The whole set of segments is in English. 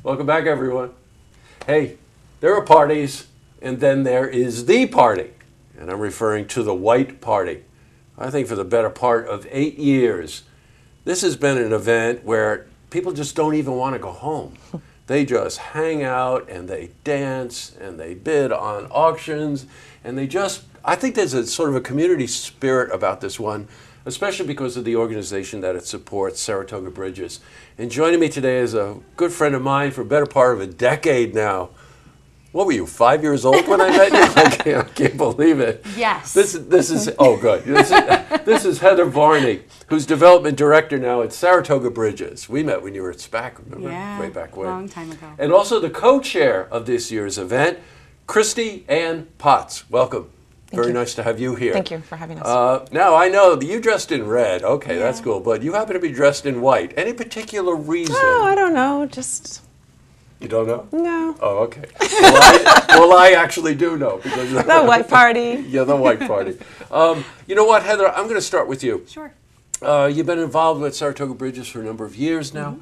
Welcome back, everyone. Hey, there are parties, and then there is the party. And I'm referring to the White Party. I think for the better part of 8 years, this has been an event where people just don't even want to go home. They just hang out and they dance and they bid on auctions and they just, I think there's a sort of a community spirit about this one, especially because of the organization that it supports, Saratoga Bridges. And joining me today is a good friend of mine for a better part of a decade now. What were you, 5 years old when I met you? I can't believe it. Yes. This is oh good. This is Heather Varney, who's development director now at Saratoga Bridges. We met when you were at SPAC, remember? Yeah, way back when. A long time ago. And also the co-chair of this year's event, Christianne Potts. Welcome. Very nice to have you here. Thank you for having us. Now, I know you dressed in red. Okay, Yeah. that's cool. But you happen to be dressed in white. Any particular reason? Oh, I don't know. Just You don't know? no. Oh, okay. Well, I actually do know. Because The White Party. Yeah, the White Party. You know what, Heather? I'm going to start with you. Sure. You've been involved with Saratoga Bridges for a number of years now.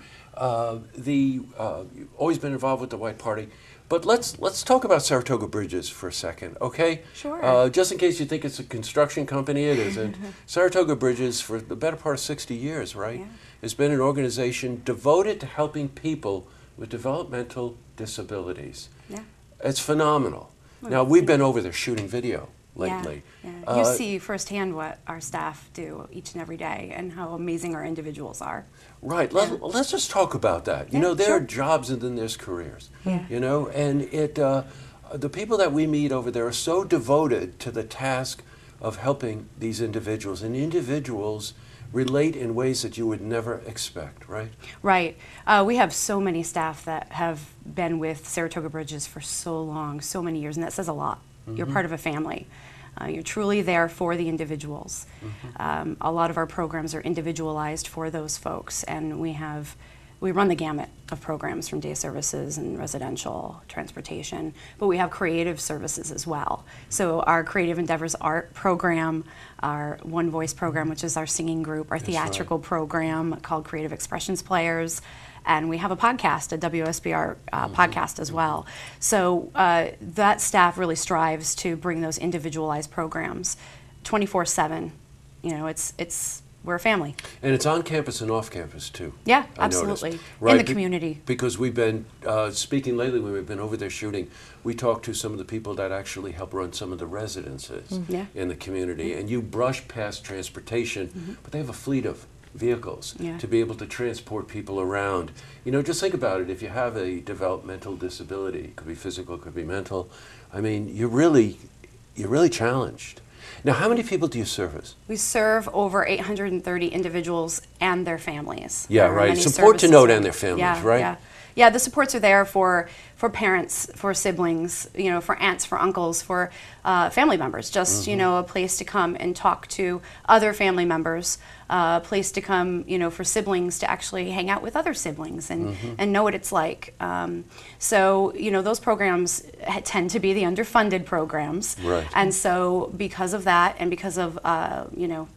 You've always been involved with the White Party. But let's talk about Saratoga Bridges for a second, okay? Sure. Just in case you think it's a construction company, it isn't. Saratoga Bridges, for the better part of 60 years, right, Yeah. has been an organization devoted to helping people with developmental disabilities. Yeah. It's phenomenal. Well, Now, we've been over there shooting video lately. Yeah. You see firsthand what our staff do each and every day and how amazing our individuals are. Right. Let's just talk about that. You Yeah, know, there sure. are jobs and then there's careers. Yeah. You know, and the people that we meet over there are so devoted to the task of helping these individuals, and individuals relate in ways that you would never expect, right? Right. We have so many staff that have been with Saratoga Bridges for so long, so many years, and that says a lot. You're part of a family. You're truly there for the individuals. A lot of our programs are individualized for those folks, and we run the gamut of programs from day services and residential transportation, but we have creative services as well. So our Creative Endeavors Art program, our One Voice program, which is our singing group, our theatrical program called Creative Expressions Players, and we have a podcast, a WSBR podcast as well. So that staff really strives to bring those individualized programs 24/7. You know, we're a family. And it's on campus and off campus, too. Yeah, I absolutely. noticed. Right, in the community. Because we've been speaking lately when we've been over there shooting, we talked to some of the people that actually help run some of the residences Yeah. in the community. And you brush past transportation, but they have a fleet of vehicles Yeah. to be able to transport people around. You know, just think about it. If you have a developmental disability, it could be physical, it could be mental, I mean, you're really challenged. Now, how many people do you service? We serve over 830 individuals and their families. Yeah, There are right. many Support to services note there. and their families, Yeah, right? Yeah. Yeah, the supports are there for parents, for siblings, you know, for aunts, for uncles, for family members. Just, you know, a place to come and talk to other family members, a place to come, you know, for siblings to actually hang out with other siblings and know what it's like. So, you know, those programs tend to be the underfunded programs. Right. And so because of that and because of, you know,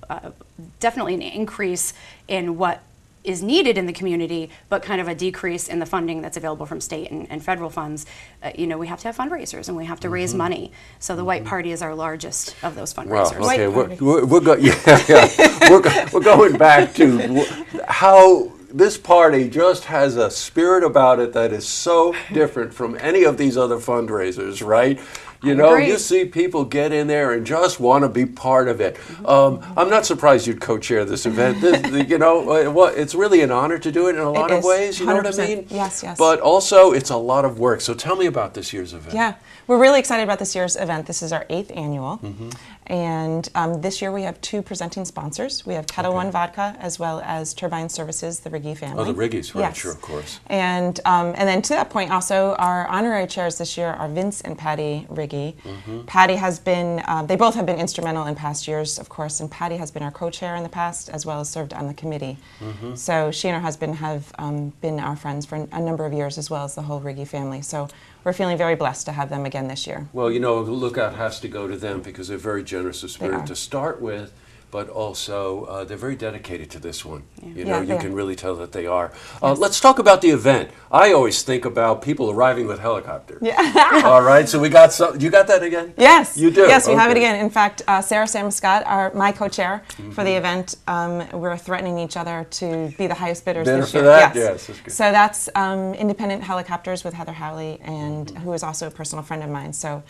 definitely an increase in what is needed in the community, but kind of a decrease in the funding that's available from state and federal funds, you know, we have to have fundraisers and we have to raise money. So the White Party is our largest of those fundraisers. Well, okay, White we're going back to how this party just has a spirit about it that is so different from any of these other fundraisers, right? You know, agree. you see people get in there and just want to be part of it. I'm not surprised you'd co-chair this event. You know, it's really an honor to do it in a lot of is, ways, you know what I 100%. mean? Yes, yes. But also, it's a lot of work. So tell me about this year's event. Yeah, we're really excited about this year's event. This is our 8th annual. And this year we have 2 presenting sponsors. We have Kettle One Vodka as well as Turbine Services, the Riggy family. Oh, the Riggies, right, Yes. sure, of course. And then to that point also, our honorary chairs this year are Vince and Patty Riggy. Patty has been, they both have been instrumental in past years, of course, and Patty has been our co-chair in the past as well as served on the committee. So she and her husband have been our friends for a number of years as well as the whole Riggy family. So we're feeling very blessed to have them again this year. Well, you know, the lookout has to go to them because they're very generous of They spirit are. to start with. but also they're very dedicated to this one. You Yeah, know, you they can are. really tell that they are. Let's talk about the event. I always think about people arriving with helicopters. Yeah. All right, so we got some. You got that again? Yes. You do? Yes, we have it Okay. again. In fact, Sarah Scott, my co-chair for the event, we're threatening each other to be the highest bidders Bidder this for year. that? Yes, that's good. So that's Independent Helicopters with Heather Varney, and who is also a personal friend of mine. So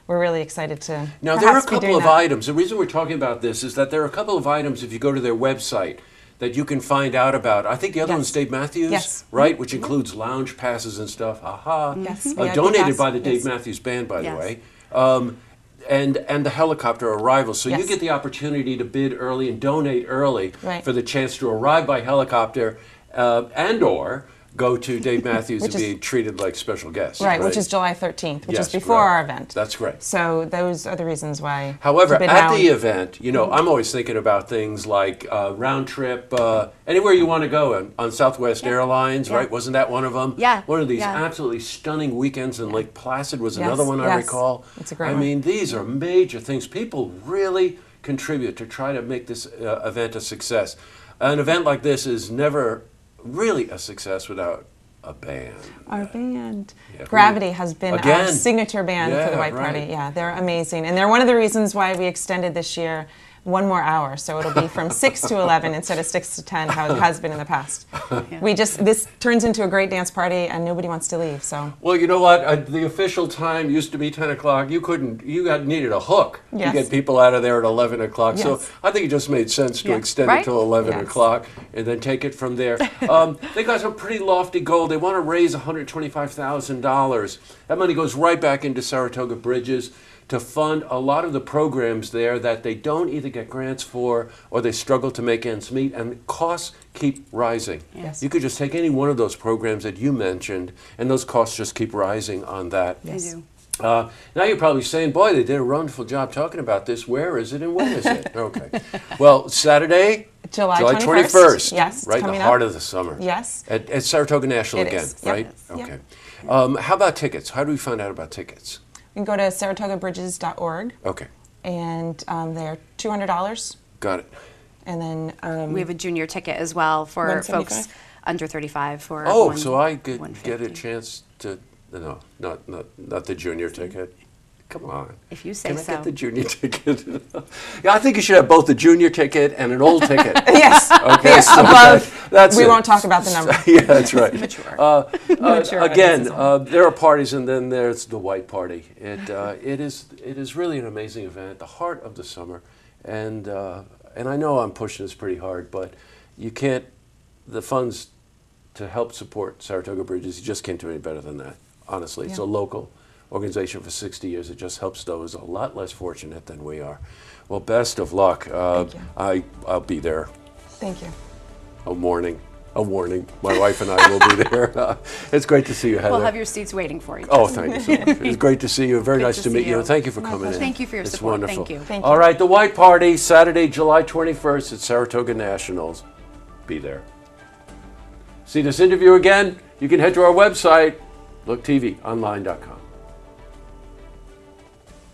we're really excited to. Now, there are a perhaps be couple doing of that. items. The reason we're talking about this is that there are a couple of items, if you go to their website, that you can find out about. I think the other Yes. one's Dave Matthews, Yes. right? Which includes lounge passes and stuff. Aha. Yes, VIP Donated pass. by the Dave Yes. Matthews Band, by the Yes. way. And the helicopter arrival. So you Yes. get the opportunity to bid early and donate early Right. for the chance to arrive by helicopter and or go to Dave Matthews and Which is- be treated like special guests. Right, which is July 13th, which Yes, is before right. our event. That's great. So those are the reasons why. However, to bid at now. the event, you know, I'm always thinking about things like round trip, anywhere you want to go on Southwest Airlines, Yeah. right? Wasn't that one of them? Yeah, One of these yeah. absolutely stunning weekends in Lake Placid was Yes, another one I yes. recall. It's a great I one. mean, these are major things. People really contribute to try to make this event a success. An event like this is never really a success without a band. Our band, Yeah. Gravity, has been Again. our signature band Yeah, for the White right. Party. Yeah, they're amazing. And they're one of the reasons why we extended this year one more hour. So it'll be from 6 to 11 instead of 6 to 10, how it has been in the past. This turns into a great dance party and nobody wants to leave. So Well, you know what? The official time used to be 10 o'clock. Needed a hook Yes. to get people out of there at 11 o'clock. So Yes. I think it just made sense to Yeah. extend Right? it till 11 Yes. o'clock and then take it from there. They got some pretty lofty goal. They want to raise $125,000. That money goes right back into Saratoga Bridges to fund a lot of the programs there that they don't either get grants for or they struggle to make ends meet, and costs keep rising. Yes. You could just take any one of those programs that you mentioned, and those costs just keep rising on that. They Yes. do. Now you're probably saying, boy, they did a wonderful job talking about this. Where is it and when is it? Okay. Well, Saturday, July 21st. Yes, it's Right in the coming heart up. of the summer. Yes. At Saratoga National It again, is. Yep. right? Yes. Okay. How about tickets? How do we find out about tickets? You can go to saratogabridges.org Okay. and they're $200. Got it. And then We have a junior ticket as well for folks 175? under 35 for Oh, so I could get a 150. chance to, no, not the junior ticket. Come on. If you say Can I so. get the junior ticket? Yeah, I think you should have both the junior ticket and an old ticket. yes, Okay, yes, so above. that's We it. won't talk about the number. Yeah, that's right. Mature. Mature Again, audience as well. there are parties, and then there's the White Party. It is really an amazing event, the heart of the summer, and I know I'm pushing this pretty hard, but you can't. The funds to help support Saratoga Bridges, you just can't do any better than that. Honestly, it's a Yeah. local organization for 60 years. It just helps those a lot less fortunate than we are. Well, best of luck. Thank you. I'll be there. Thank you. A warning. My wife and I will be there. It's great to see you, Heather. We'll have your seats waiting for you. Oh, thank you so much. It's great to see you. Very Good nice to to see meet you. you. And thank you for coming in. pleasure. Thank you for your It's support. wonderful. Thank you. Thank All you. right, the White Party, Saturday, July 21st at Saratoga Nationals. Be there. See this interview again? You can head to our website, looktvonline.com.